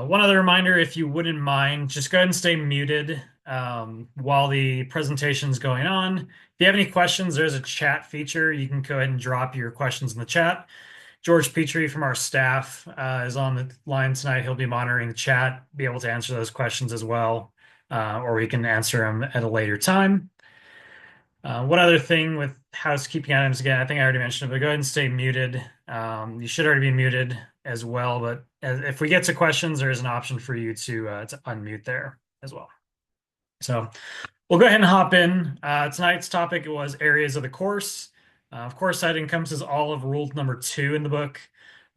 One other reminder, if you wouldn't mind, just go ahead and stay muted while the presentation's going on. If you have any questions, there's a chat feature. You can go ahead and drop your questions in the chat. George Petrie from our staff is on the line tonight. He'll be monitoring the chat, be able to answer those questions as well, or we can answer them at a later time. One other thing with housekeeping items, again, I think I already mentioned it, but go ahead and stay muted. You should already be muted as well, but if we get to questions, there is an option for you to unmute there as well. So we'll go ahead and hop in. Tonight's topic was areas of the course. Of course, that encompasses all of rule number 2 in the book.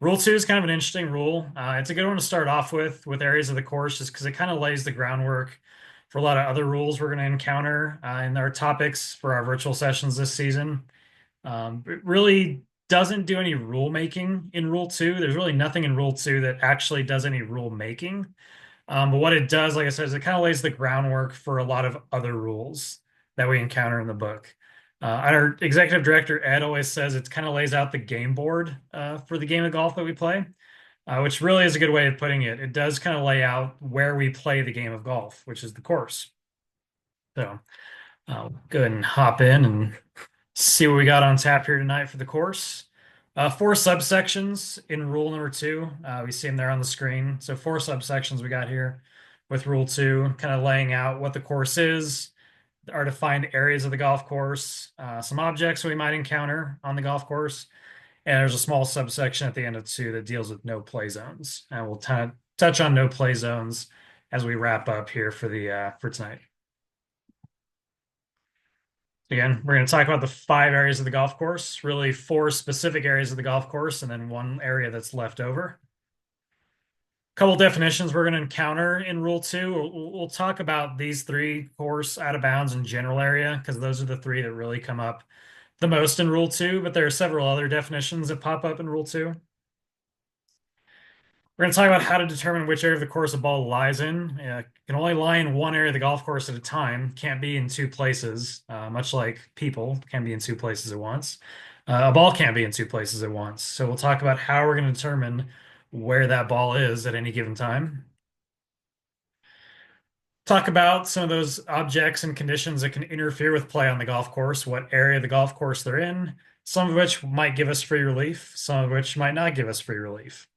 Rule 2 is kind of an interesting rule. It's a good one to start off with areas of the course, just because it kind of lays the groundwork for a lot of other rules we're going to encounter in our topics for our virtual sessions this season. It really doesn't do any rule making in Rule 2. There's really nothing in Rule 2 that actually does any rule making. But what it does, like I said, is it kind of lays the groundwork for a lot of other rules that we encounter in the book. Our executive director, Ed, always says it kind of lays out the game board for the game of golf that we play, which really is a good way of putting it. It does kind of lay out where we play the game of golf, which is the course. So I'll go ahead and hop in and see what we got on tap here tonight for the course. 4 subsections in rule number 2. We see them there on the screen. So 4 subsections we got here with rule 2, kind of laying out what the course is, our defined areas of the golf course, some objects we might encounter on the golf course, and there's a small subsection at the end of 2 that deals with no play zones. And we'll touch on no play zones as we wrap up here for tonight. Again, we're going to talk about the 5 areas of the golf course, really 4 specific areas of the golf course, and then 1 area that's left over. A couple definitions we're going to encounter in Rule 2. We'll talk about these 3: course, out of bounds, and general area, because those are the 3 that really come up the most in Rule 2, but there are several other definitions that pop up in Rule 2. We're going to talk about how to determine which area of the course a ball lies in. It can only lie in 1 area of the golf course at a time. Can't be in 2 places, much like people can be in 2 places at once. A ball can't be in 2 places at once. So we'll talk about how we're going to determine where that ball is at any given time. Talk about some of those objects and conditions that can interfere with play on the golf course, what area of the golf course they're in, some of which might give us free relief, some of which might not give us free relief.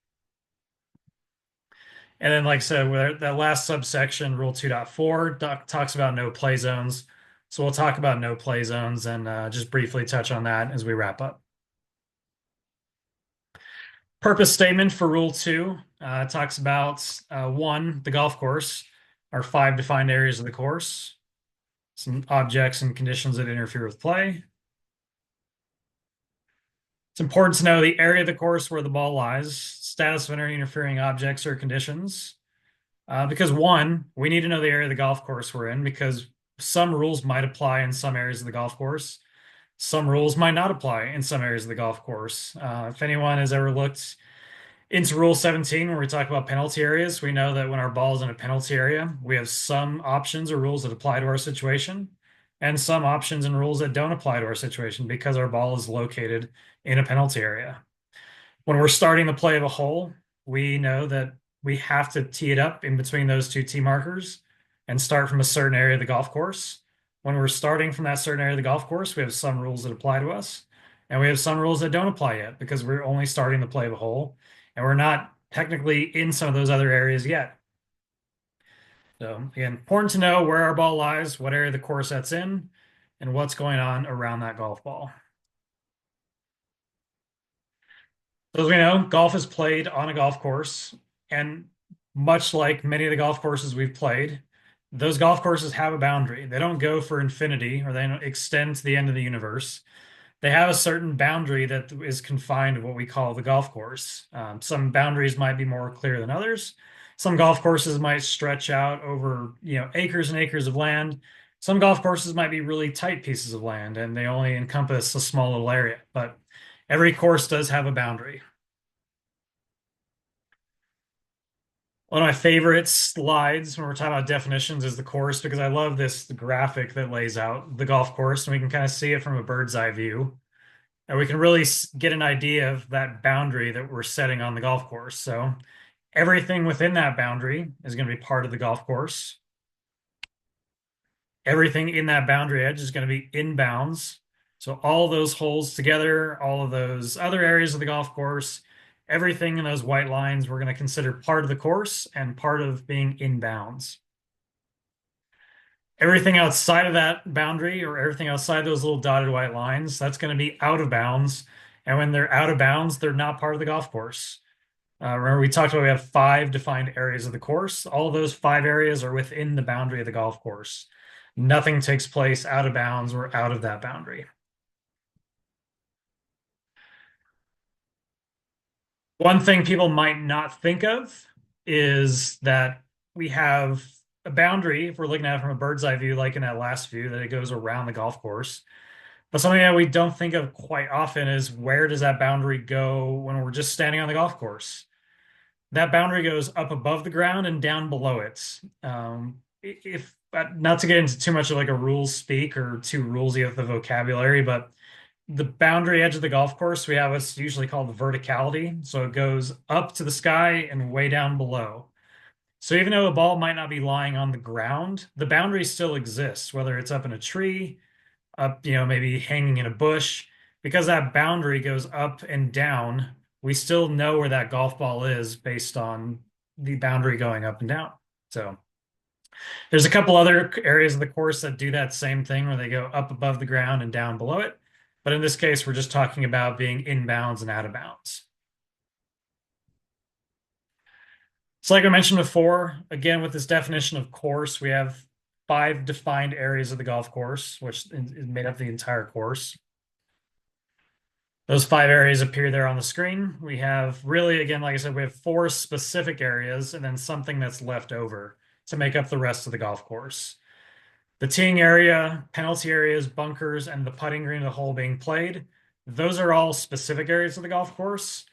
And then, like I said, that last subsection, Rule 2.4, talks about no play zones. So we'll talk about no play zones and just briefly touch on that as we wrap up. Purpose statement for Rule 2 talks about 1, the golf course, our 5 defined areas of the course, some objects and conditions that interfere with play. It's important to know the area of the course where the ball lies, status of any interfering objects or conditions. Because 1, we need to know the area of the golf course we're in, because some rules might apply in some areas of the golf course. Some rules might not apply in some areas of the golf course. If anyone has ever looked into Rule 17, where we talk about penalty areas, we know that when our ball is in a penalty area, we have some options or rules that apply to our situation, and some options and rules that don't apply to our situation because our ball is located in a penalty area. When we're starting the play of a hole, we know that we have to tee it up in between those 2 tee markers and start from a certain area of the golf course. When we're starting from that certain area of the golf course, we have some rules that apply to us, and we have some rules that don't apply yet because we're only starting the play of a hole, and we're not technically in some of those other areas yet. So again, important to know where our ball lies, what area of the course that's in, and what's going on around that golf ball. So as we know, golf is played on a golf course, and much like many of the golf courses we've played, those golf courses have a boundary. They don't go for infinity, or they don't extend to the end of the universe. They have a certain boundary that is confined to what we call the golf course. Some boundaries might be more clear than others. Some golf courses might stretch out over, acres and acres of land. Some golf courses might be really tight pieces of land, and they only encompass a small little area. But every course does have a boundary. One of my favorite slides when we're talking about definitions is the course, because I love the graphic that lays out the golf course, and we can kind of see it from a bird's eye view. And we can really get an idea of that boundary that we're setting on the golf course. So Everything within that boundary is going to be part of the golf course. Everything in that boundary edge is going to be in bounds. So all those holes together, all of those other areas of the golf course, everything in those white lines, we're going to consider part of the course and part of being in bounds. Everything outside of that boundary or everything outside those little dotted white lines, that's going to be out of bounds. And when they're out of bounds, they're not part of the golf course. Remember, we talked about we have 5 defined areas of the course. All of those 5 areas are within the boundary of the golf course. Nothing takes place out of bounds or out of that boundary. One thing people might not think of is that we have a boundary, if we're looking at it from a bird's eye view, like in that last view, that it goes around the golf course. But something that we don't think of quite often is where does that boundary go when we're just standing on the golf course? That boundary goes up above the ground and down below it. If not to get into too much of like a rules speak or too rulesy of the vocabulary, but the boundary edge of the golf course, we have what's usually called the verticality. So it goes up to the sky and way down below. So even though a ball might not be lying on the ground, the boundary still exists, whether it's up in a tree, up, maybe hanging in a bush, because that boundary goes up and down, we still know where that golf ball is based on the boundary going up and down. So there's a couple other areas of the course that do that same thing where they go up above the ground and down below it. But in this case, we're just talking about being in bounds and out of bounds. So like I mentioned before, again, with this definition of course, we have 5 defined areas of the golf course, which is made up the entire course. Those 5 areas appear there on the screen. We have really, again, like I said, we have 4 specific areas and then something that's left over to make up the rest of the golf course. The teeing area, penalty areas, bunkers, and the putting green, the hole being played, those are all specific areas of the golf course.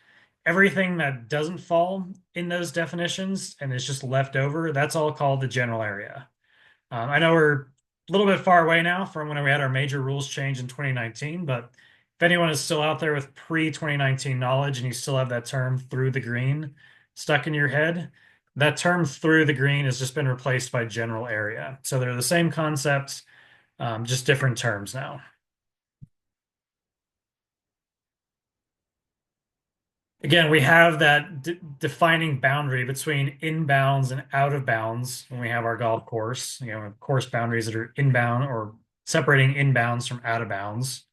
Everything that doesn't fall in those definitions and is just left over, that's all called the general area. I know we're a little bit far away now from when we had our major rules change in 2019, but if anyone is still out there with pre-2019 knowledge and you still have that term through the green stuck in your head, that term through the green has just been replaced by general area. So they're the same concepts, just different terms now. Again, we have that defining boundary between inbounds and out of bounds when we have our golf course, course boundaries that are inbound or separating inbounds from out of bounds.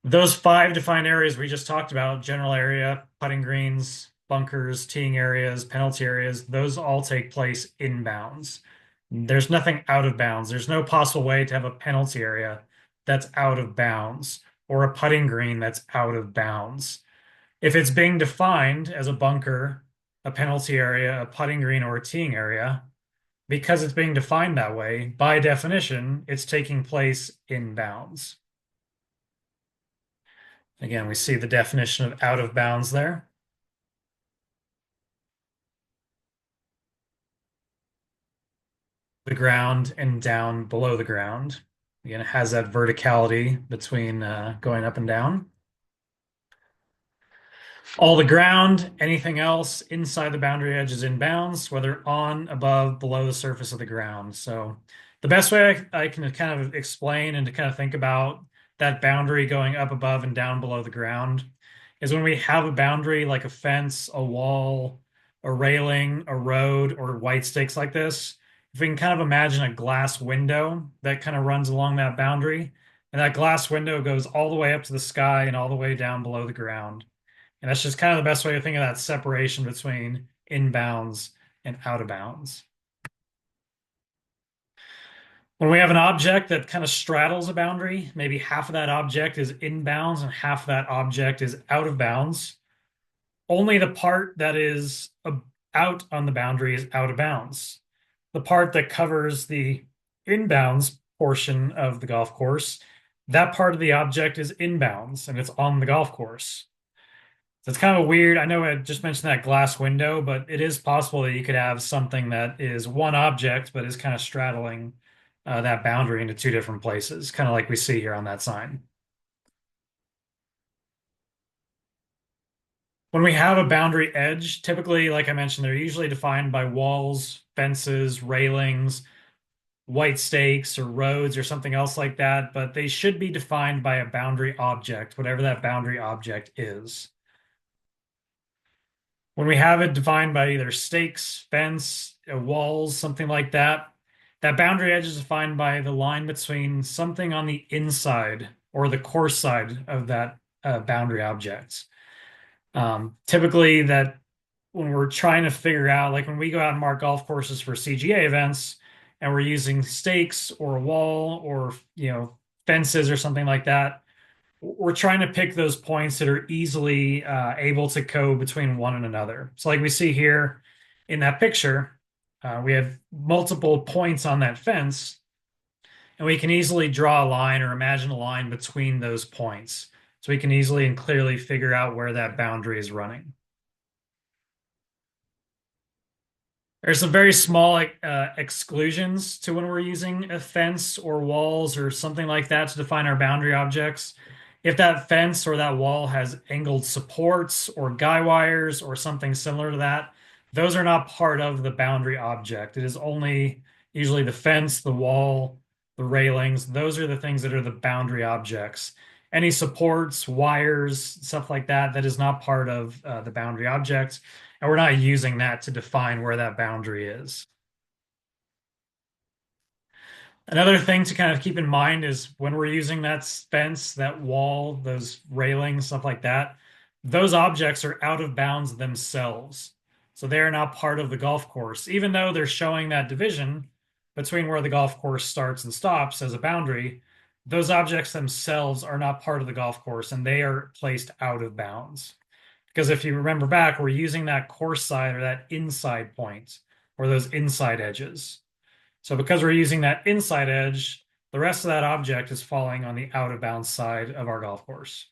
Those 5 defined areas we just talked about, general area, putting greens, bunkers, teeing areas, penalty areas, those all take place in bounds. There's nothing out of bounds. There's no possible way to have a penalty area that's out of bounds or a putting green that's out of bounds. If it's being defined as a bunker, a penalty area, a putting green, or a teeing area, because it's being defined that way, by definition, it's taking place in bounds. Again, we see the definition of out of bounds there. The ground and down below the ground. Again, it has that verticality between going up and down. All the ground, anything else inside the boundary edge is in bounds, whether on, above, below the surface of the ground. So the best way I can kind of explain and to kind of think about that boundary going up above and down below the ground is when we have a boundary like a fence, a wall, a railing, a road, or white sticks like this. If we can kind of imagine a glass window that kind of runs along that boundary, and that glass window goes all the way up to the sky and all the way down below the ground. And that's just kind of the best way to think of that separation between inbounds and out of bounds. When we have an object that kind of straddles a boundary, maybe half of that object is inbounds and half of that object is out of bounds. Only the part that is out on the boundary is out of bounds. The part that covers the inbounds portion of the golf course, that part of the object is inbounds and it's on the golf course. So it's kind of weird. I know I just mentioned that glass window, but it is possible that you could have something that is one object, but is kind of straddling that boundary into 2 different places, kind of like we see here on that sign. When we have a boundary edge, typically, like I mentioned, they're usually defined by walls, fences, railings, white stakes, or roads, or something else like that, but they should be defined by a boundary object, whatever that boundary object is. When we have it defined by either stakes, fence, walls, something like that, that boundary edge is defined by the line between something on the inside or the course side of that boundary object. Typically, that when we're trying to figure out, like when we go out and mark golf courses for CGA events, and we're using stakes or a wall or fences or something like that, we're trying to pick those points that are easily able to go between one and another. So, like we see here in that picture, we have multiple points on that fence, and we can easily draw a line or imagine a line between those points. So we can easily and clearly figure out where that boundary is running. There's some very small exclusions to when we're using a fence or walls or something like that to define our boundary objects. If that fence or that wall has angled supports or guy wires or something similar to that, those are not part of the boundary object. It is only usually the fence, the wall, the railings. Those are the things that are the boundary objects. Any supports, wires, stuff like that, that is not part of the boundary object, and we're not using that to define where that boundary is. Another thing to kind of keep in mind is when we're using that fence, that wall, those railings, stuff like that, those objects are out of bounds themselves. So they are not part of the golf course, even though they're showing that division between where the golf course starts and stops as a boundary. Those objects themselves are not part of the golf course and they are placed out of bounds. Because if you remember back, we're using that course side or that inside point or those inside edges. So because we're using that inside edge, the rest of that object is falling on the out of bounds side of our golf course.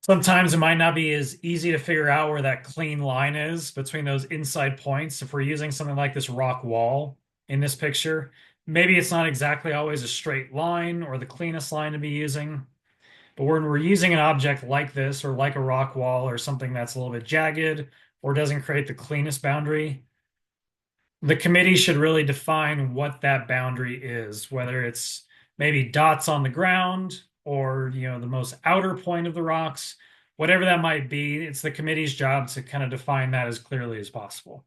Sometimes it might not be as easy to figure out where that clean line is between those inside points. If we're using something like this rock wall in this picture, maybe it's not exactly always a straight line or the cleanest line to be using. But when we're using an object like this or like a rock wall or something that's a little bit jagged or doesn't create the cleanest boundary, the committee should really define what that boundary is, whether it's maybe dots on the ground or the most outer point of the rocks, whatever that might be. It's the committee's job to kind of define that as clearly as possible.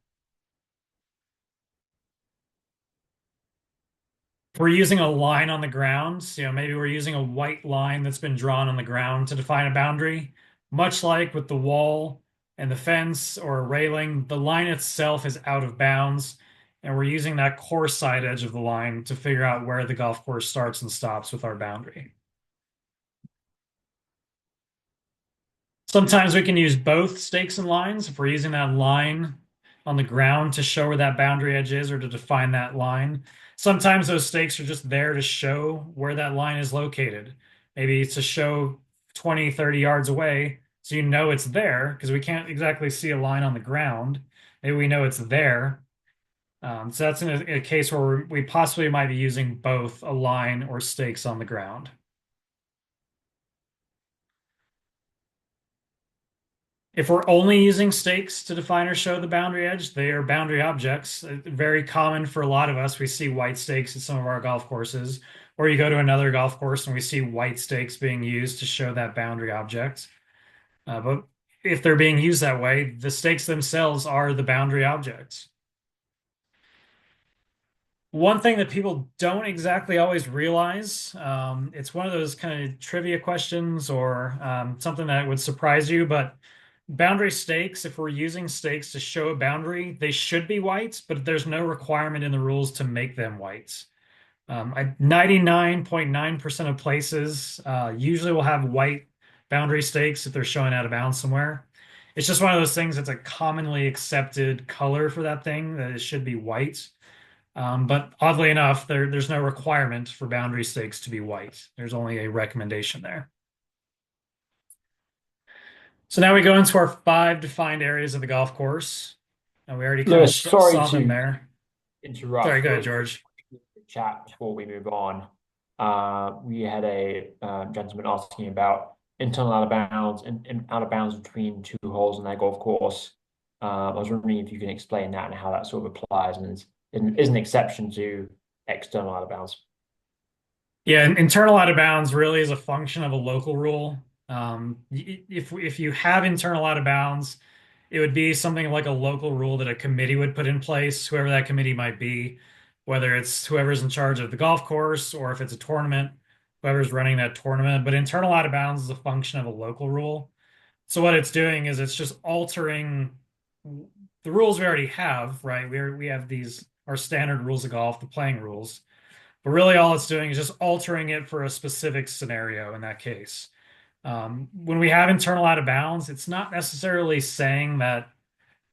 If we're using a line on the ground, maybe we're using a white line that's been drawn on the ground to define a boundary, much like with the wall and the fence or a railing, the line itself is out of bounds, and we're using that course side edge of the line to figure out where the golf course starts and stops with our boundary. Sometimes we can use both stakes and lines if we're using that line on the ground to show where that boundary edge is or to define that line. Sometimes those stakes are just there to show where that line is located. Maybe it's to show 20, 30 yards away so you know it's there because we can't exactly see a line on the ground. Maybe we know it's there. So that's in a case where we possibly might be using both a line or stakes on the ground. If we're only using stakes to define or show the boundary edge, they are boundary objects. Very common for a lot of us. We see white stakes at some of our golf courses, or you go to another golf course and we see white stakes being used to show that boundary object. But if they're being used that way, the stakes themselves are the boundary objects. One thing that people don't exactly always realize, it's one of those kind of trivia questions or something that would surprise you, but boundary stakes, if we're using stakes to show a boundary, they should be white, but there's no requirement in the rules to make them white. 99.9% of places usually will have white boundary stakes if they're showing out of bounds somewhere. It's just one of those things that's a commonly accepted color for that thing, that it should be white. But oddly enough, there's no requirement for boundary stakes to be white. There's only a recommendation there. So now we go into our 5 defined areas of the golf course. And we already kind of Lewis, sorry saw them to there. Sorry, interrupt, go ahead, but George. chat before we move on. we had a gentleman asking about internal out of bounds and out of bounds between two holes in their golf course. I was wondering if you can explain that and how that sort of applies and is an exception to external out of bounds. Yeah, internal out of bounds really is a function of a local rule. If you have internal out of bounds, it would be something like a local rule that a committee would put in place, whoever that committee might be, whether it's whoever's in charge of the golf course or if it's a tournament, whoever's running that tournament. But internal out of bounds is a function of a local rule. So what it's doing is it's just altering the rules we already have, right? We have these our standard rules of golf, the playing rules. But really, all it's doing is just altering it for a specific scenario in that case. When we have internal out of bounds, it's not necessarily saying that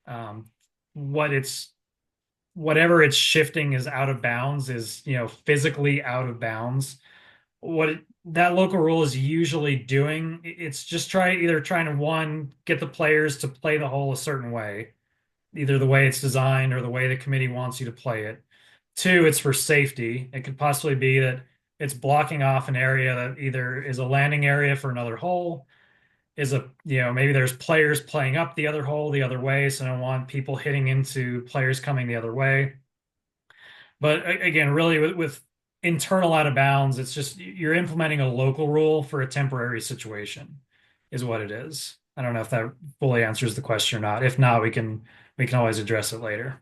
um, what it's whatever it's shifting is out of bounds is, physically out of bounds. That local rule is usually doing, it's just either trying to one, get the players to play the hole a certain way, either the way it's designed or the way the committee wants you to play it. Two, it's for safety. It could possibly be that it's blocking off an area that either is a landing area for another hole, maybe there's players playing up the other hole the other way, so I don't want people hitting into players coming the other way. But again, really with internal out of bounds, it's just you're implementing a local rule for a temporary situation, is what it is. I don't know if that fully answers the question or not. If not, we can always address it later.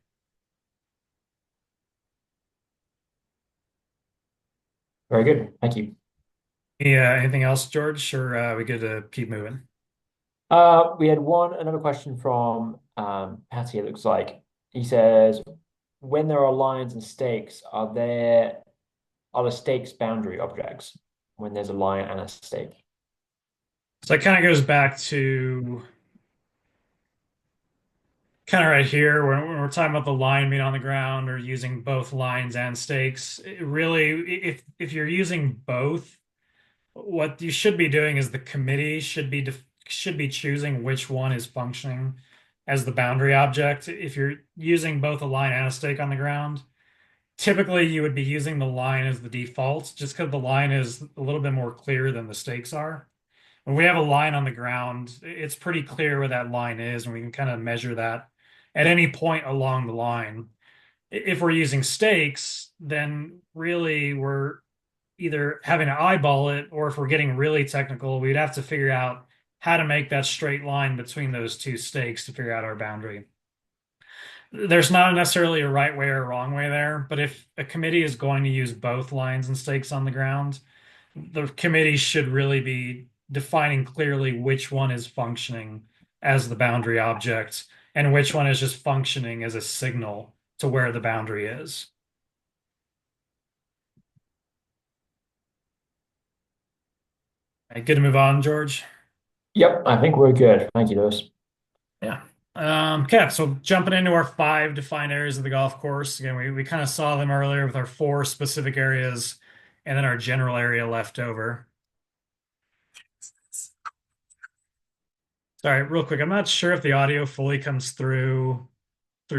Very good. Thank you. Yeah, anything else, George, or we good to keep moving? We had another question from Patty, it looks like. He says, when there are lines and stakes, are the stakes boundary objects when there's a line and a stake? So that kind of goes back to kind of right here when we're talking about the line being on the ground or using both lines and stakes. Really, if you're using both, what you should be doing is the committee should be choosing which one is functioning as the boundary object. If you're using both a line and a stake on the ground, typically you would be using the line as the default, just because the line is a little bit more clear than the stakes are. When we have a line on the ground, it's pretty clear where that line is, and we can kind of measure that at any point along the line. If we're using stakes, then really we're either having to eyeball it, or if we're getting really technical, we'd have to figure out how to make that straight line between those two stakes to figure out our boundary. There's not necessarily a right way or a wrong way there, but if a committee is going to use both lines and stakes on the ground, the committee should really be defining clearly which one is functioning as the boundary object and which one is just functioning as a signal to where the boundary is. Right, good to move on, George. Yep, I think we're good. Thank you, Lewis. Yeah. Okay, so jumping into our five defined areas of the golf course. Again, we kind of saw them earlier with our four specific areas and then our general area left over. Sorry, real quick. I'm not sure if the audio fully comes through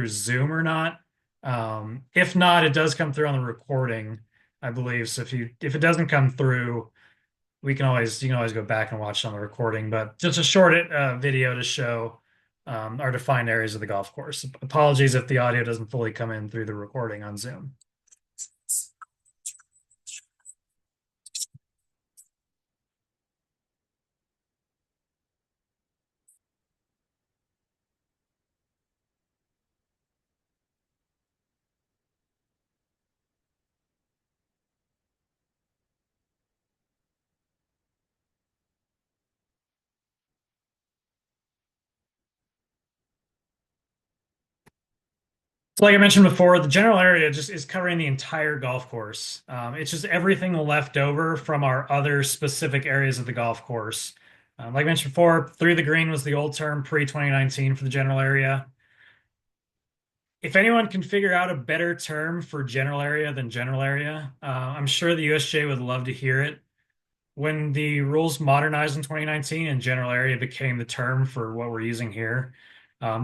Zoom or not. If not, it does come through on the recording, I believe. So if it doesn't come through, you can always go back and watch it on the recording. But just a short video to show our defined areas of the golf course. Apologies if the audio doesn't fully come in through the recording on Zoom. So like I mentioned before, the general area just is covering the entire golf course. It's just everything left over from our other specific areas of the golf course. Like I mentioned before, through the green was the old term pre-2019 for the general area. If anyone can figure out a better term for general area than general area, I'm sure the USJ would love to hear it. When the rules modernized in 2019 and general area became the term for what we're using here,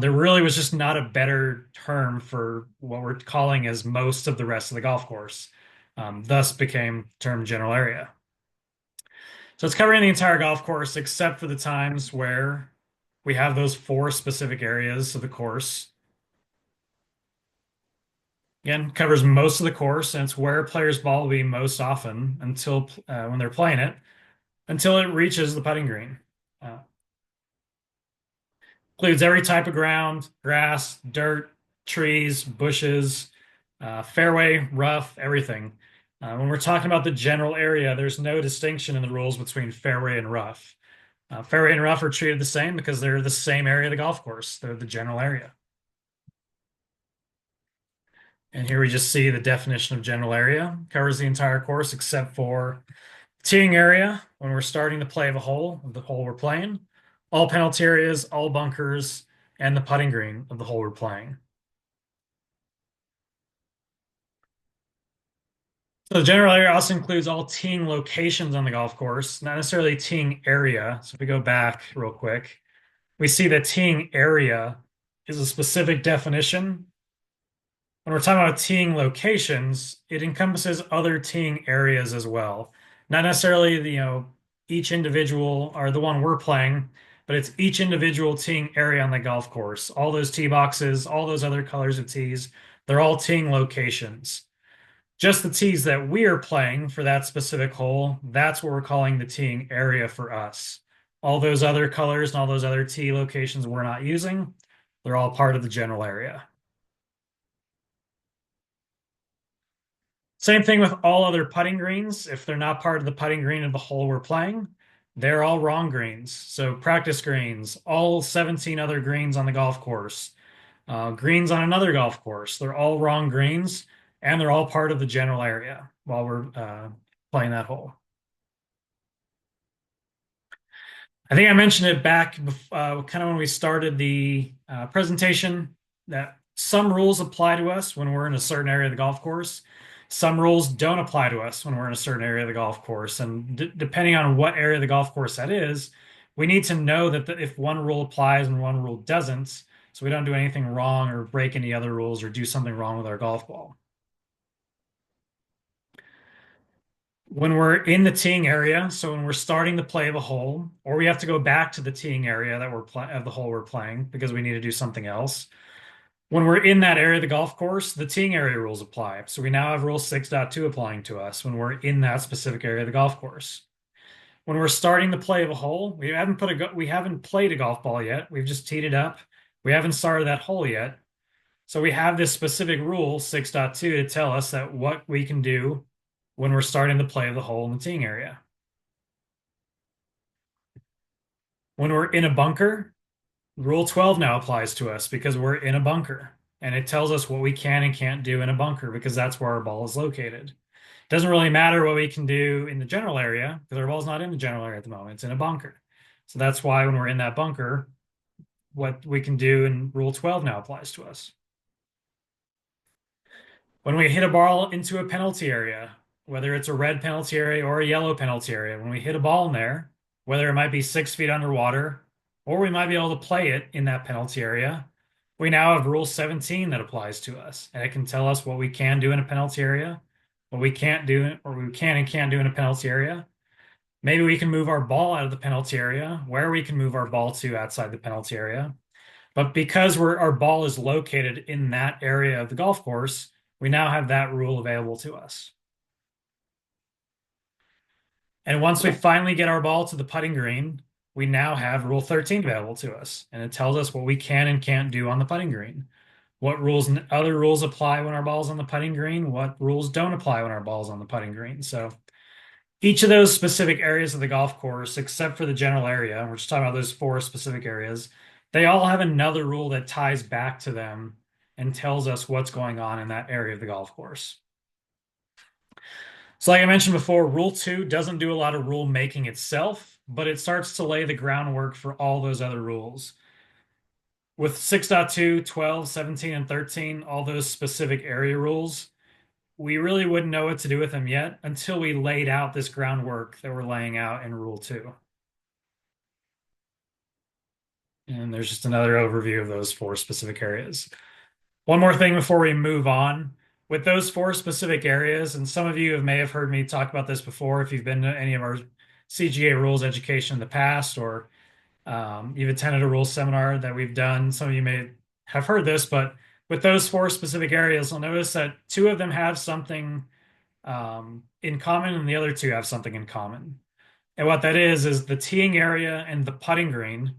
there really was just not a better term for what we're calling as most of the rest of the golf course. thus became term general area. So it's covering the entire golf course except for the times where we have those four specific areas of the course. Again, covers most of the course, and it's where players' ball will be most often until when they're playing it, until it reaches the putting green. Uh, Includes every type of ground, grass, dirt, trees, bushes, fairway, rough, everything. When we're talking about the general area, there's no distinction in the rules between fairway and rough. Fairway and rough are treated the same because they're the same area of the golf course. They're the general area. And here we just see the definition of general area. Covers the entire course except for teeing area when we're starting to play of the hole we're playing, all penalty areas, all bunkers, and the putting green of the hole we're playing. So the general area also includes all teeing locations on the golf course, not necessarily teeing area. So if we go back real quick, we see that teeing area is a specific definition. When we're talking about teeing locations, it encompasses other teeing areas as well. Not necessarily each individual or the one we're playing, but it's each individual teeing area on the golf course. All those tee boxes, all those other colors of tees, they're all teeing locations. Just the tees that we are playing for that specific hole, that's what we're calling the teeing area for us. All those other colors and all those other tee locations we're not using, they're all part of the general area. Same thing with all other putting greens. If they're not part of the putting green of the hole we're playing, they're all wrong greens. So practice greens, all 17 other greens on the golf course, greens on another golf course, they're all wrong greens, and they're all part of the general area while we're playing that hole. I think I mentioned it back kind of when we started the presentation that some rules apply to us when we're in a certain area of the golf course. Some rules don't apply to us when we're in a certain area of the golf course. And depending on what area of the golf course that is, we need to know that if one rule applies and one rule doesn't, so we don't do anything wrong or break any other rules or do something wrong with our golf ball. When we're in the teeing area, so when we're starting to play the hole, or we have to go back to the teeing area that we're of the hole we're playing because we need to do something else. When we're in that area of the golf course, the teeing area rules apply. So we now have Rule 6.2 applying to us when we're in that specific area of the golf course. When we're starting the play of a hole, we haven't played a golf ball yet. We've just teed it up. We haven't started that hole yet. So we have this specific rule 6.2 to tell us that what we can do when we're starting the play of the hole in the teeing area. When we're in a bunker, Rule 12 now applies to us because we're in a bunker. And it tells us what we can and can't do in a bunker because that's where our ball is located. It doesn't really matter what we can do in the general area because our ball's not in the general area at the moment. It's in a bunker. So that's why when we're in that bunker, what we can do in Rule 12 now applies to us. When we hit a ball into a penalty area, whether it's a red penalty area or a yellow penalty area, when we hit a ball in there, whether it might be 6 feet underwater or we might be able to play it in that penalty area, we now have Rule 17 that applies to us. And it can tell us what we can do in a penalty area, what we can't do, or we can and can't do in a penalty area. Maybe we can move our ball out of the penalty area, where we can move our ball to outside the penalty area. But because our ball is located in that area of the golf course, we now have that rule available to us. And once we finally get our ball to the putting green, we now have Rule 13 available to us. And it tells us what we can and can't do on the putting green. What rules and other rules apply when our ball's on the putting green, what rules don't apply when our ball's on the putting green. So each of those specific areas of the golf course, except for the general area, we're just talking about those four specific areas, they all have another rule that ties back to them and tells us what's going on in that area of the golf course. So like I mentioned before, Rule 2 doesn't do a lot of rule making itself, but it starts to lay the groundwork for all those other rules. With 6.2, 12, 17, and 13, all those specific area rules, we really wouldn't know what to do with them yet until we laid out this groundwork that we're laying out in Rule 2. And there's just another overview of those four specific areas. One more thing before we move on. with those four specific areas, and some of you may have heard me talk about this before if you've been to any of our CGA rules education in the past, or you've attended a rules seminar that we've done. Some of you may have heard this, but with those four specific areas, you'll notice that two of them have something in common, and the other two have something in common. And what that is the teeing area and the putting green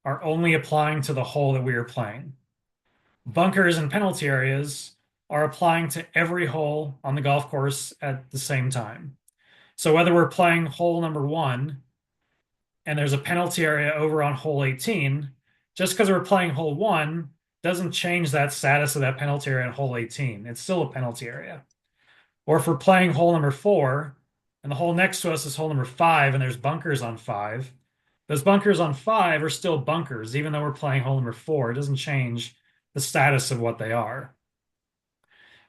are only applying to the hole that we are playing. Bunkers and penalty areas are applying to every hole on the golf course at the same time. So whether we're playing hole number 1 and there's a penalty area over on hole 18, just because we're playing hole 1 doesn't change that status of that penalty area on hole 18. It's still a penalty area. Or if we're playing hole number 4 and the hole next to us is hole number 5 and there's bunkers on 5, those bunkers on 5 are still bunkers, even though we're playing hole number 4. It doesn't change the status of what they are.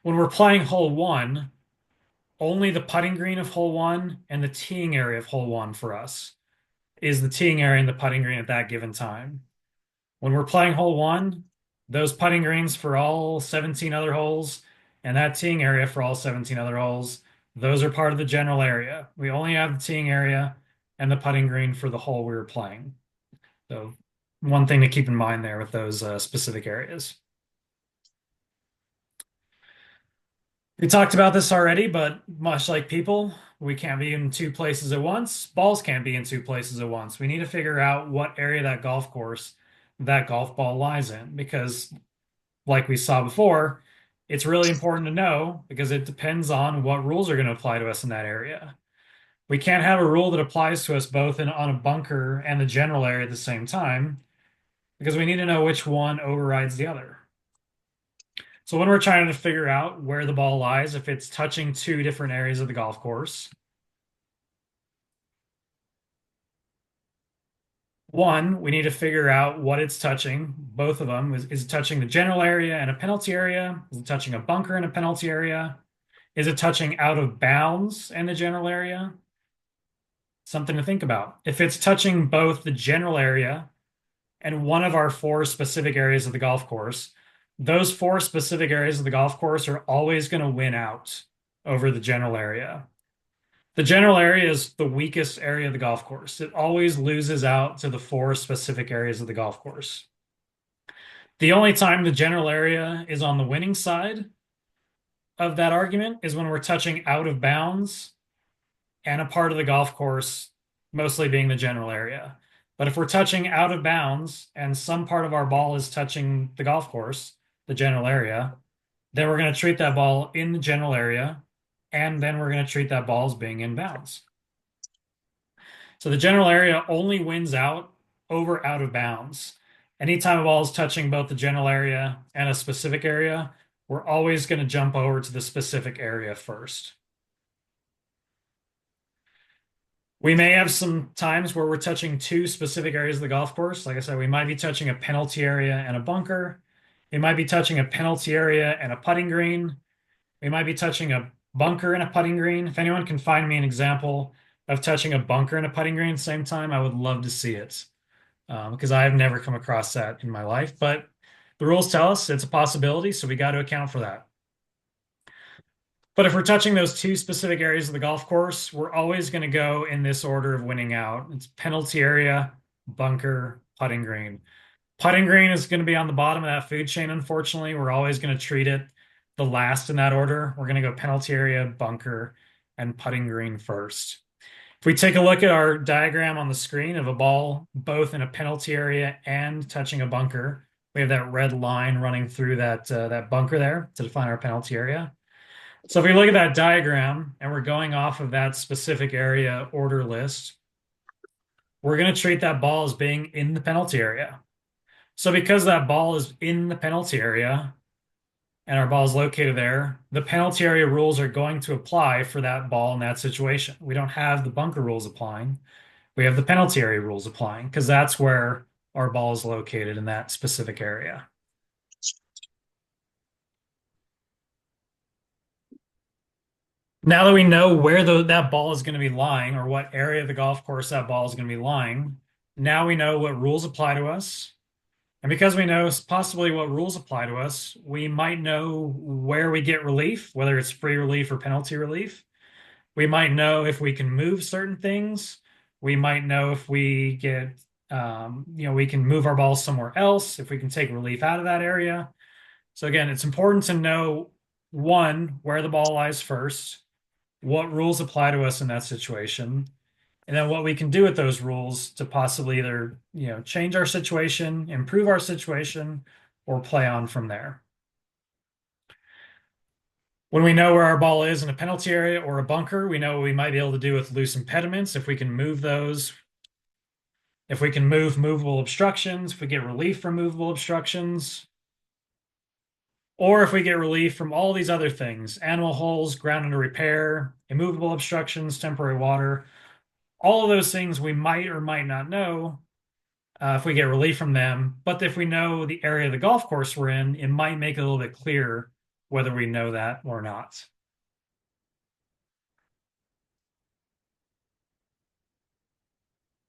When we're playing hole 1, only the putting green of hole 1 and the teeing area of hole 1 for us is the teeing area and the putting green at that given time. When we're playing hole 1, those putting greens for all 17 other holes and that teeing area for all 17 other holes, those are part of the general area. We only have the teeing area and the putting green for the hole we were playing. So one thing to keep in mind there with those specific areas. We talked about this already, but much like people, we can't be in two places at once. Balls can't be in two places at once. We need to figure out what area of that golf course that golf ball lies in, because like we saw before, it's really important to know because it depends on what rules are going to apply to us in that area. We can't have a rule that applies to us both on a bunker and the general area at the same time because we need to know which one overrides the other. So when we're trying to figure out where the ball lies, if it's touching two different areas of the golf course, one, we need to figure out what it's touching. Both of them. Is it touching the general area and a penalty area? Is it touching a bunker and a penalty area? Is it touching out of bounds and the general area? Something to think about. If it's touching both the general area and one of our four specific areas of the golf course, those four specific areas of the golf course are always going to win out over the general area. The general area is the weakest area of the golf course. It always loses out to the four specific areas of the golf course. The only time the general area is on the winning side of that argument is when we're touching out of bounds and a part of the golf course, mostly being the general area. But if we're touching out of bounds and some part of our ball is touching the golf course, the general area, then we're going to treat that ball in the general area, and then we're going to treat that ball as being in bounds. So the general area only wins out over out of bounds. Anytime a ball is touching both the general area and a specific area, we're always going to jump over to the specific area first. We may have some times where we're touching two specific areas of the golf course. Like I said, we might be touching a penalty area and a bunker. We might be touching a penalty area and a putting green. We might be touching a bunker and a putting green. If anyone can find me an example of touching a bunker and a putting green at the same time, I would love to see it because I've never come across that in my life. But the rules tell us it's a possibility, so we got to account for that. But if we're touching those two specific areas of the golf course, we're always going to go in this order of winning out. It's penalty area, bunker, putting green. Putting green is going to be on the bottom of that food chain, unfortunately. We're always going to treat it the last in that order. We're going to go penalty area, bunker, and putting green first. If we take a look at our diagram on the screen of a ball both in a penalty area and touching a bunker, we have that red line running through that bunker there to define our penalty area. So if we look at that diagram and we're going off of that specific area order list, we're going to treat that ball as being in the penalty area. So because that ball is in the penalty area and our ball is located there, the penalty area rules are going to apply for that ball in that situation. We don't have the bunker rules applying. We have the penalty area rules applying because that's where our ball is located in that specific area. Now that we know where that ball is going to be lying or what area of the golf course that ball is going to be lying, now we know what rules apply to us. And because we know possibly what rules apply to us, we might know where we get relief, whether it's free relief or penalty relief. We might know if we can move certain things. We might know if we get, we can move our ball somewhere else, if we can take relief out of that area. So again, it's important to know one, where the ball lies first, what rules apply to us in that situation, and then what we can do with those rules to possibly either, change our situation, improve our situation, or play on from there. When we know where our ball is in a penalty area or a bunker, we know what we might be able to do with loose impediments if we can move those. If we can move movable obstructions, if we get relief from movable obstructions, or if we get relief from all these other things, animal holes, ground under repair, immovable obstructions, temporary water, all of those things we might or might not know if we get relief from them. But if we know the area of the golf course we're in, it might make it a little bit clearer whether we know that or not.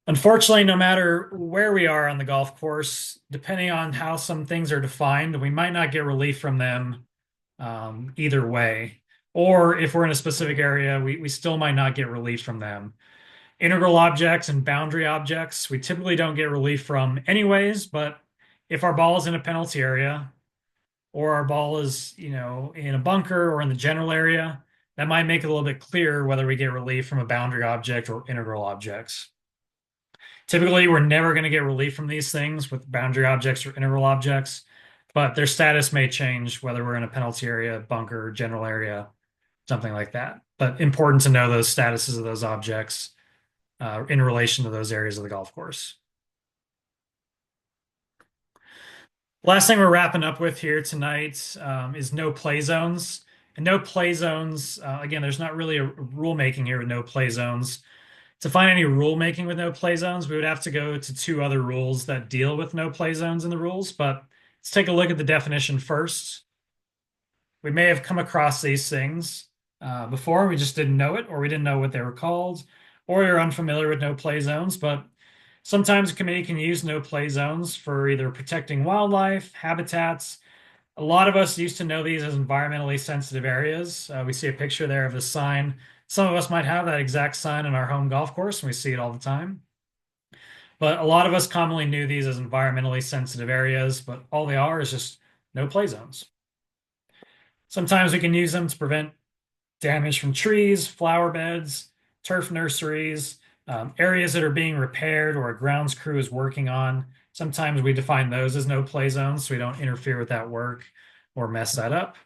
Unfortunately, no matter where we are on the golf course, depending on how some things are defined, we might not get relief from them either way. Or if we're in a specific area, we still might not get relief from them. Integral objects and boundary objects, we typically don't get relief from anyways, but if our ball is in a penalty area or our ball is, in a bunker or in the general area, that might make it a little bit clearer whether we get relief from a boundary object or integral objects. Typically, we're never going to get relief from these things with boundary objects or integral objects, but their status may change whether we're in a penalty area, bunker, general area, something like that. But important to know those statuses of those objects in relation to those areas of the golf course. Last thing we're wrapping up with here tonight is no play zones. And no play zones, again, there's not really a rule making here with no play zones. To find any rule making with no play zones, we would have to go to two other rules that deal with no play zones in the rules. But let's take a look at the definition first. We may have come across these things before, we just didn't know it, or we didn't know what they were called, or you're unfamiliar with no play zones. But sometimes a committee can use no play zones for either protecting wildlife, habitats. A lot of us used to know these as environmentally sensitive areas. We see a picture there of a sign. Some of us might have that exact sign in our home golf course, and we see it all the time. But a lot of us commonly knew these as environmentally sensitive areas, but all they are is just no play zones. Sometimes we can use them to prevent damage from trees, flower beds, turf nurseries, areas that are being repaired or a grounds crew is working on. Sometimes we define those as no play zones so we don't interfere with that work or mess that up.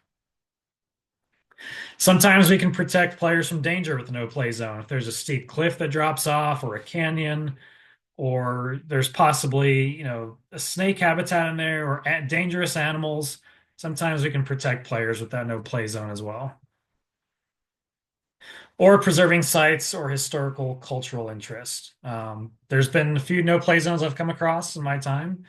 Sometimes we can protect players from danger with a no play zone. If there's a steep cliff that drops off or a canyon, or there's possibly, a snake habitat in there or dangerous animals, sometimes we can protect players with that no play zone as well. Or preserving sites or historical cultural interest. There's been a few no play zones I've come across in my time.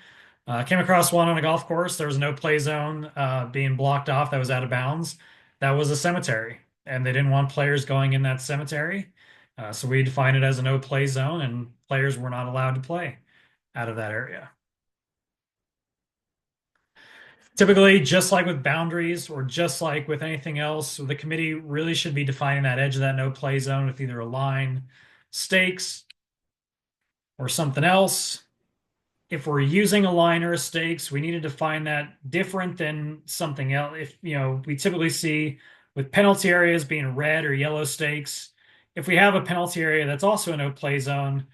I came across one on a golf course. There was a no play zone being blocked off that was out of bounds. That was a cemetery, and they didn't want players going in that cemetery. So we defined it as a no play zone, and players were not allowed to play out of that area. Typically, just like with boundaries or just like with anything else, the committee really should be defining that edge of that no play zone with either a line, stakes, or something else. If we're using a line or a stakes, we need to define that different than something else. If, we typically see with penalty areas being red or yellow stakes, if we have a penalty area that's also a no play zone,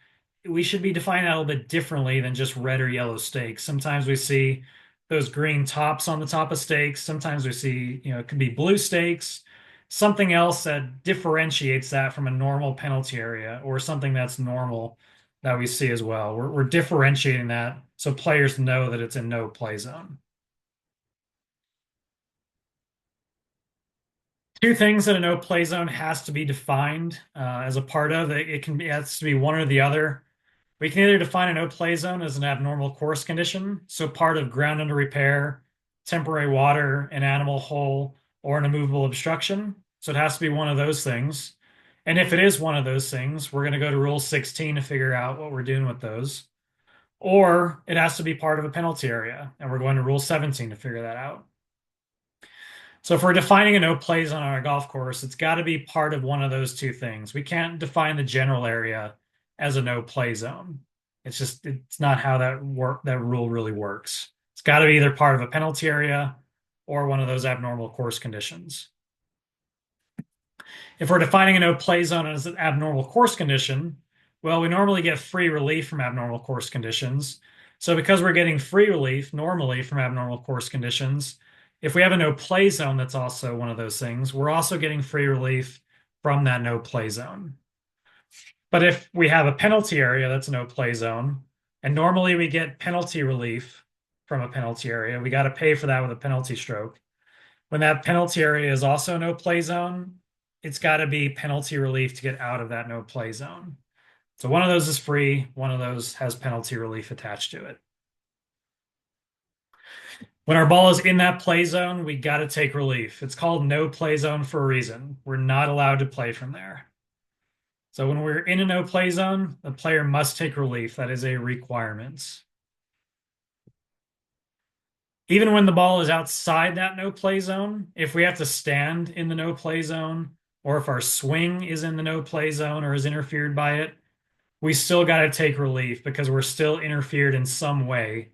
we should be defining that a little bit differently than just red or yellow stakes. Sometimes we see those green tops on the top of stakes. Sometimes we see, it could be blue stakes, something else that differentiates that from a normal penalty area or something that's normal that we see as well. We're differentiating that so players know that it's in no play zone. Two things that a no play zone has to be defined as a part of it. It has to be one or the other. We can either define a no play zone as an abnormal course condition, so part of ground under repair, temporary water, an animal hole, or an immovable obstruction. So it has to be one of those things. And if it is one of those things, we're going to go to Rule 16 to figure out what we're doing with those. or it has to be part of a penalty area. And we're going to Rule 17 to figure that out. So if we're defining a no play zone on our golf course, it's got to be part of one of those two things. We can't define the general area as a no play zone. It's not how that rule really works. It's got to be either part of a penalty area or one of those abnormal course conditions. If we're defining a no play zone as an abnormal course condition, well, we normally get free relief from abnormal course conditions. So because we're getting free relief normally from abnormal course conditions, if we have a no play zone that's also one of those things, we're also getting free relief from that no play zone. But if we have a penalty area that's a no play zone, and normally we get penalty relief from a penalty area, we got to pay for that with a penalty stroke. When that penalty area is also no play zone, it's got to be penalty relief to get out of that no play zone. So one of those is free, one of those has penalty relief attached to it. When our ball is in that play zone, we got to take relief. It's called no play zone for a reason. We're not allowed to play from there. So when we're in a no play zone, the player must take relief. That is a requirement. Even when the ball is outside that no play zone, if we have to stand in the no play zone, or if our swing is in the no play zone or is interfered by it, we still got to take relief because we're still interfered in some way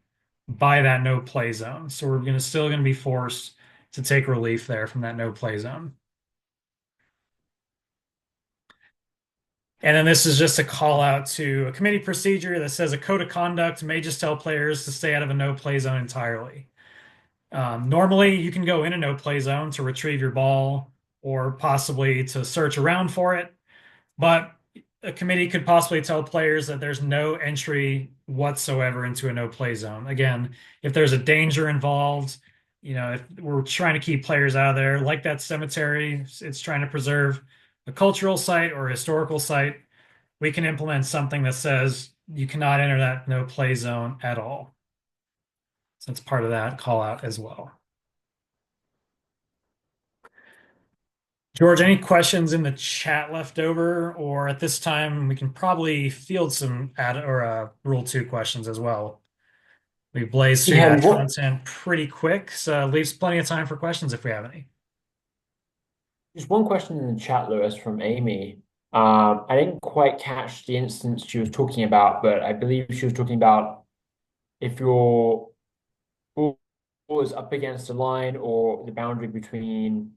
by that no play zone. So we're still going to be forced to take relief there from that no play zone. And then this is just a call out to a committee procedure that says a code of conduct may just tell players to stay out of a no play zone entirely. Normally, you can go in a no play zone to retrieve your ball or possibly to search around for it, but a committee could possibly tell players that there's no entry whatsoever into a no play zone. Again, if there's a danger involved, if we're trying to keep players out of there, like that cemetery, it's trying to preserve a cultural site or a historical site, we can implement something that says you cannot enter that no play zone at all. So it's part of that call out as well. George, any questions in the chat left over? Or at this time, we can probably field some Rule 2 questions as well. We blazed through that content pretty quick, so it leaves plenty of time for questions if we have any. Just one question in the chat, Lewis, from Amy. I didn't quite catch the instance she was talking about, but I believe she was talking about if your ball is up against a line or the boundary between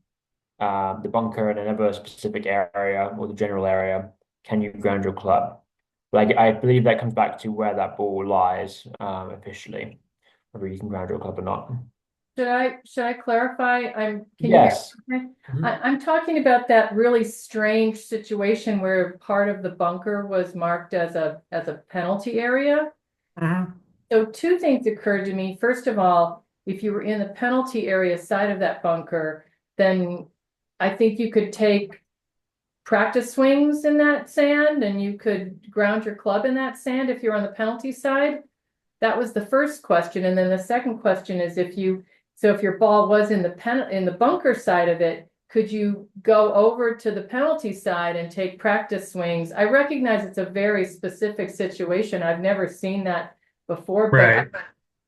the bunker and another specific area or the general area, can you ground your club? Like, I believe that comes back to where that ball lies officially, whether you can ground your club or not. Should I clarify? Can Yes. you hear me? I'm talking about that really strange situation where part of the bunker was marked as a penalty area. So two things occurred to me. First of all, if you were in the penalty area side of that bunker, then I think you could take practice swings in that sand and you could ground your club in that sand if you're on the penalty side. That was the first question. And then the second question is if your ball was in the bunker side of it, could you go over to the penalty side and take practice swings? I recognize it's a very specific situation. I've never seen that before, but Right. I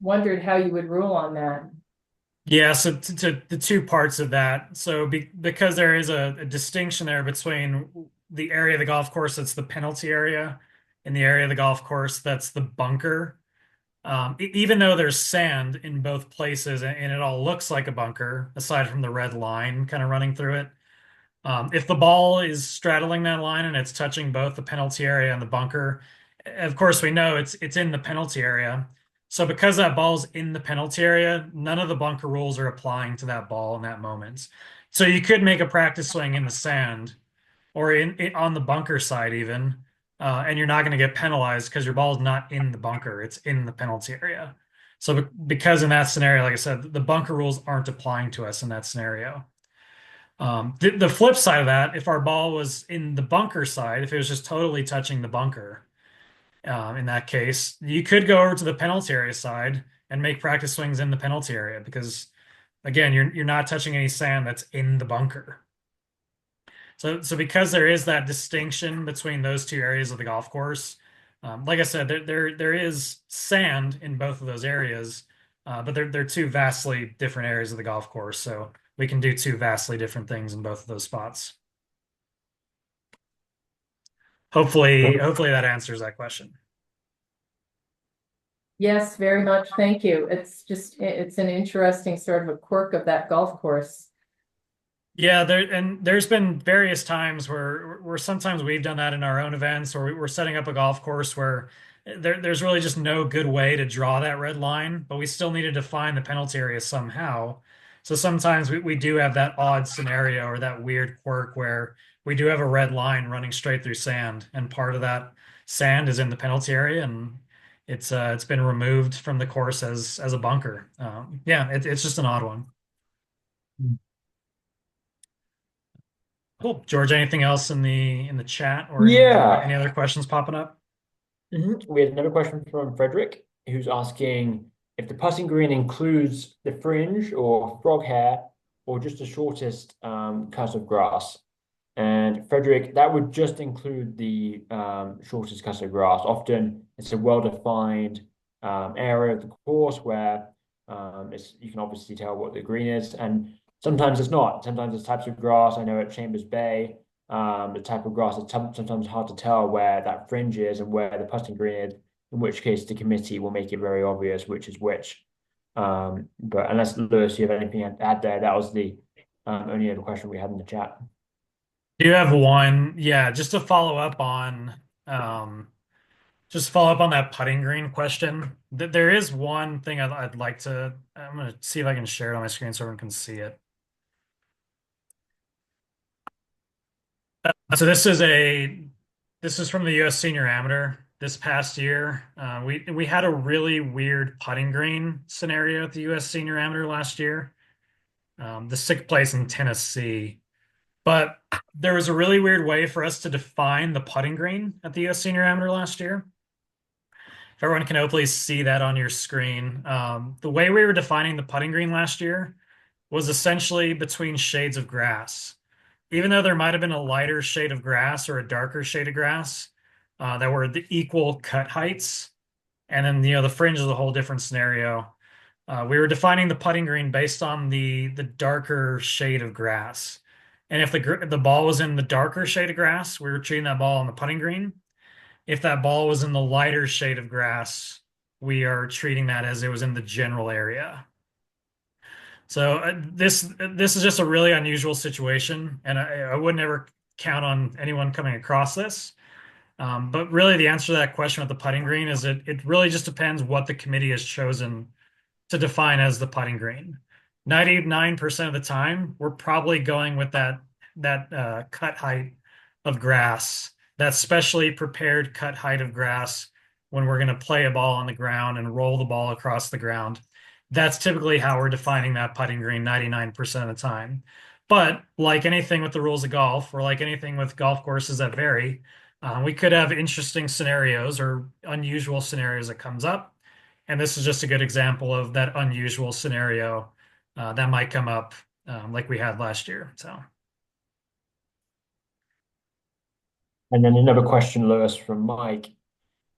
wondered how you would rule on that. Yeah, so to the two parts of that. So because there is a distinction there between the area of the golf course that's the penalty area and the area of the golf course that's the bunker. Even though there's sand in both places and it all looks like a bunker, aside from the red line kind of running through it, if the ball is straddling that line and it's touching both the penalty area and the bunker, of course we know it's in the penalty area. So because that ball's in the penalty area, none of the bunker rules are applying to that ball in that moment. So you could make a practice swing in the sand or on the bunker side even, and you're not going to get penalized because your ball's not in the bunker; it's in the penalty area. So because in that scenario, like I said, the bunker rules aren't applying to us in that scenario. The flip side of that, if our ball was in the bunker side, if it was just totally touching the bunker, in that case, you could go over to the penalty area side and make practice swings in the penalty area because, again, you're not touching any sand that's in the bunker. So because there is that distinction between those two areas of the golf course, Like I said, there is sand in both of those areas, but they're two vastly different areas of the golf course. So we can do two vastly different things in both of those spots. Hopefully that answers that question. Yes, very much. Thank you. It's an interesting sort of a quirk of that golf course. Yeah, there's been various times where sometimes we've done that in our own events, or we're setting up a golf course where there's really just no good way to draw that red line, but we still need to define the penalty area somehow. So sometimes we do have that odd scenario or that weird quirk where we do have a red line running straight through sand, and part of that sand is in the penalty area, and it's been removed from the course as a bunker. Yeah, it's just an odd one. Cool. George, anything else in the chat or any other questions popping up? We had another question from Frederick, who's asking if the putting green includes the fringe or frog hair or just the shortest cut of grass. And Frederick, that would just include the shortest cut of grass. Often it's a well-defined area of the course where you can obviously tell what the green is, and sometimes it's not. Sometimes it's types of grass. I know at Chambers Bay, the type of grass, it's sometimes hard to tell where that fringe is and where the putting green is, in which case the committee will make it very obvious which is which. But unless, Lewis, you have anything to add there, that was the only other question we had in the chat. Do you have one? Yeah, just to follow up on that putting green question. There is one thing I'd like to. I'm gonna see if I can share it on my screen so everyone can see it. So this is from the U.S. Senior Amateur this past year. We had a really weird putting green scenario at the U.S. Senior Amateur last year. The sixth place in Tennessee. But there was a really weird way for us to define the putting green at the U.S. Senior Amateur last year. If everyone can hopefully see that on your screen. The way we were defining the putting green last year was essentially between shades of grass. Even though there might have been a lighter shade of grass or a darker shade of grass that were the equal cut heights, and then the fringe is a whole different scenario. We were defining the putting green based on the darker shade of grass. And if the ball was in the darker shade of grass, we were treating that ball on the putting green. If that ball was in the lighter shade of grass, we are treating that as it was in the general area. So this is just a really unusual situation, and I would never count on anyone coming across this. But really, the answer to that question with the putting green is it really just depends what the committee has chosen to define as the putting green. 99% of the time, we're probably going with that cut height of grass, that specially prepared cut height of grass when we're going to play a ball on the ground and roll the ball across the ground. That's typically how we're defining that putting green 99% of the time. But like anything with the rules of golf, or like anything with golf courses that vary, we could have interesting scenarios or unusual scenarios that comes up. And this is just a good example of that unusual scenario that might come up like we had last year. So. And then another question, Lewis, from Mike.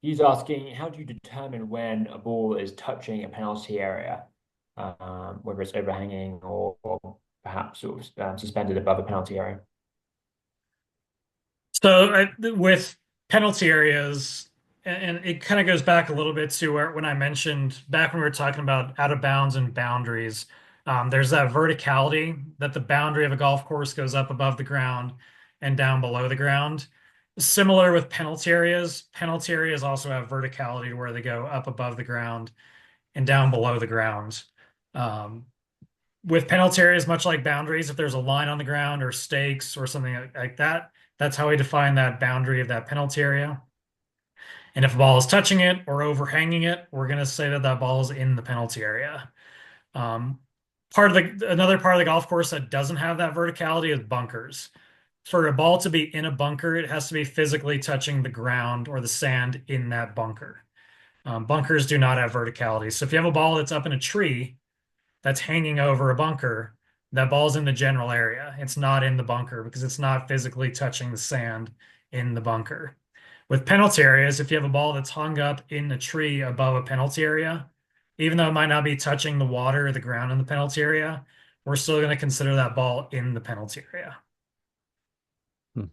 He's asking, how do you determine when a ball is touching a penalty area, whether it's overhanging or perhaps sort of suspended above a penalty area? So with penalty areas, and it kind of goes back a little bit to when I mentioned back when we were talking about out of bounds and boundaries, there's that verticality that the boundary of a golf course goes up above the ground and down below the ground. Similar with penalty areas also have verticality where they go up above the ground and down below the ground. With penalty areas, much like boundaries, if there's a line on the ground or stakes or something like that, that's how we define that boundary of that penalty area. And if a ball is touching it or overhanging it, we're going to say that that ball is in the penalty area. Another part of the golf course that doesn't have that verticality is bunkers. For a ball to be in a bunker, it has to be physically touching the ground or the sand in that bunker. Bunkers do not have verticality. So if you have a ball that's up in a tree that's hanging over a bunker, that ball's in the general area. It's not in the bunker because it's not physically touching the sand in the bunker. With penalty areas, if you have a ball that's hung up in the tree above a penalty area, even though it might not be touching the water or the ground in the penalty area, we're still going to consider that ball in the penalty area. Hmm.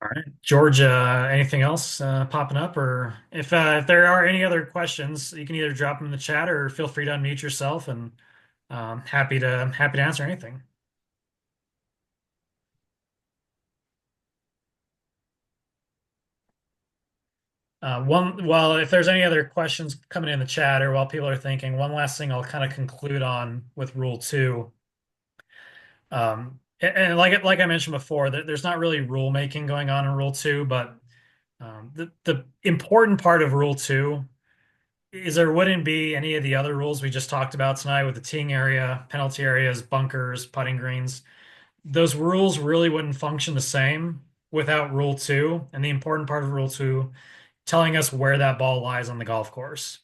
All right, Georgia, anything else popping up? Or if there are any other questions, you can either drop them in the chat or feel free to unmute yourself, and happy to answer anything. Well, if there's any other questions coming in the chat or while people are thinking, one last thing I'll kind of conclude on with Rule 2. And like I mentioned before, there's not really rule making going on in Rule 2, but the important part of Rule 2 is there wouldn't be any of the other rules we just talked about tonight with the teeing area, penalty areas, bunkers, putting greens. Those rules really wouldn't function the same without Rule 2. And the important part of Rule 2 telling us where that ball lies on the golf course.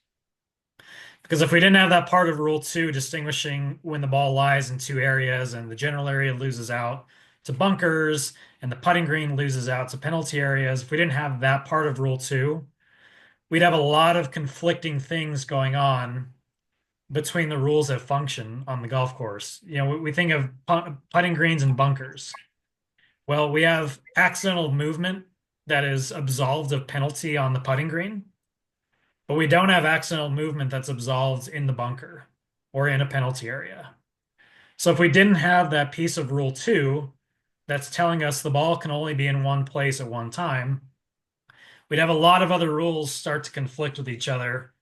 Because if we didn't have that part of Rule 2 distinguishing when the ball lies in two areas and the general area loses out to bunkers and the putting green loses out to penalty areas, if we didn't have that part of Rule 2, we'd have a lot of conflicting things going on between the rules that function on the golf course. You know, we think of putting greens and bunkers. Well, we have accidental movement that is absolved of penalty on the putting green, but we don't have accidental movement that's absolved in the bunker or in a penalty area. So if we didn't have that piece of Rule 2 that's telling us the ball can only be in one place at one time, we'd have a lot of other rules start to conflict with each other.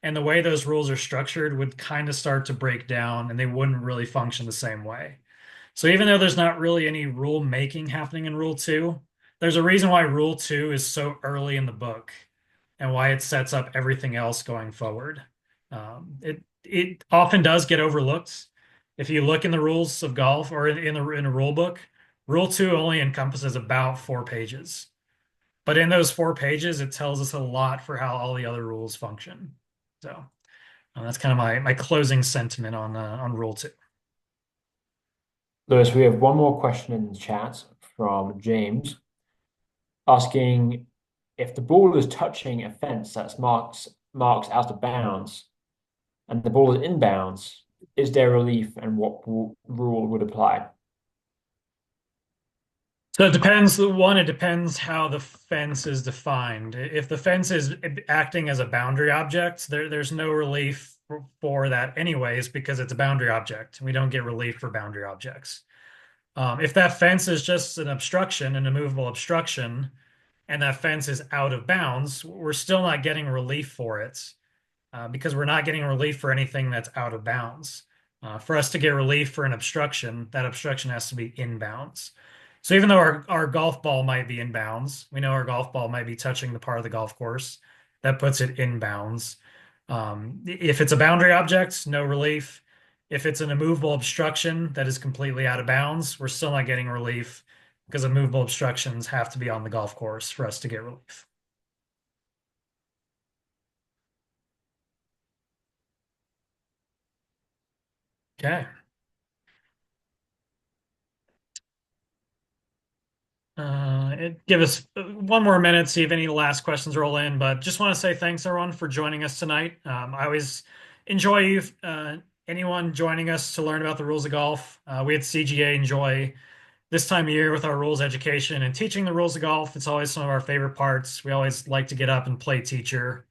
And the way those rules are structured would kind of start to break down and they wouldn't really function the same way. So even though there's not really any rule making happening in Rule 2, there's a reason why Rule 2 is so early in the book and why it sets up everything else going forward. It often does get overlooked. If you look in the rules of golf or in a rule book, Rule 2 only encompasses about 4 pages. But in those 4 pages, it tells us a lot for how all the other rules function. So that's kind of my closing sentiment on Rule 2. Lewis, we have one more question in the chat from James asking if the ball is touching a fence that's marks out of bounds and the ball is inbounds, is there relief and what rule would apply? So it depends. One, it depends how the fence is defined. If the fence is acting as a boundary object, there's no relief for that anyways, because it's a boundary object. We don't get relief for boundary objects. If that fence is just an obstruction, an immovable obstruction, and that fence is out of bounds, we're still not getting relief for it because we're not getting relief for anything that's out of bounds. For us to get relief for an obstruction, that obstruction has to be in bounds. So even though our golf ball might be in bounds, we know our golf ball might be touching the part of the golf course that puts it in bounds. If it's a boundary object, no relief. If it's an immovable obstruction that is completely out of bounds, we're still not getting relief because immovable obstructions have to be on the golf course for us to get relief. Okay. Give us one more minute, see if any last questions roll in, but just want to say thanks everyone for joining us tonight. I always enjoy you, anyone joining us to learn about the rules of golf. We at CGA enjoy this time of year with our rules education and teaching the rules of golf. It's always some of our favorite parts. We always like to get up and play teacher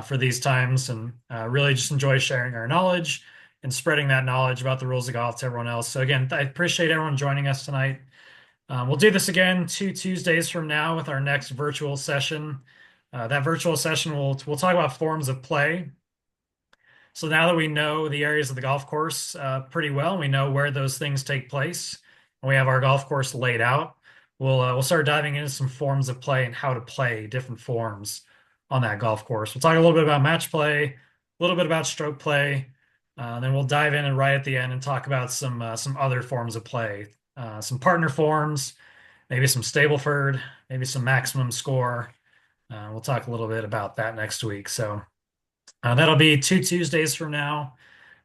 for these times and really just enjoy sharing our knowledge and spreading that knowledge about the rules of golf to everyone else. So again, I appreciate everyone joining us tonight. We'll do this again 2 Tuesdays from now with our next virtual session. That virtual session, we'll talk about forms of play. So now that we know the areas of the golf course pretty well, we know where those things take place, and we have our golf course laid out, we'll start diving into some forms of play and how to play different forms on that golf course. We'll talk a little bit about match play, a little bit about stroke play, then we'll dive in and right at the end and talk about some other forms of play. Some partner forms, maybe some Stableford, maybe some maximum score. We'll talk a little bit about that next week. So that'll be 2 Tuesdays from now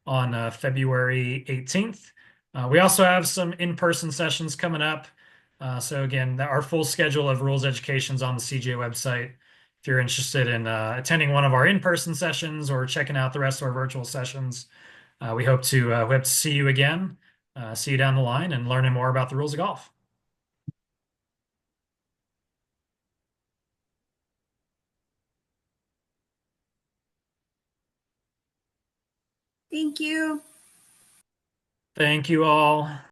on February 18th. We also have some in-person sessions coming up. So again, our full schedule of rules education is on the CJ website. If you're interested in attending one of our in-person sessions or checking out the rest of our virtual sessions, we hope to see you again, see you down the line, and learning more about the rules of golf. Thank you. Thank you all.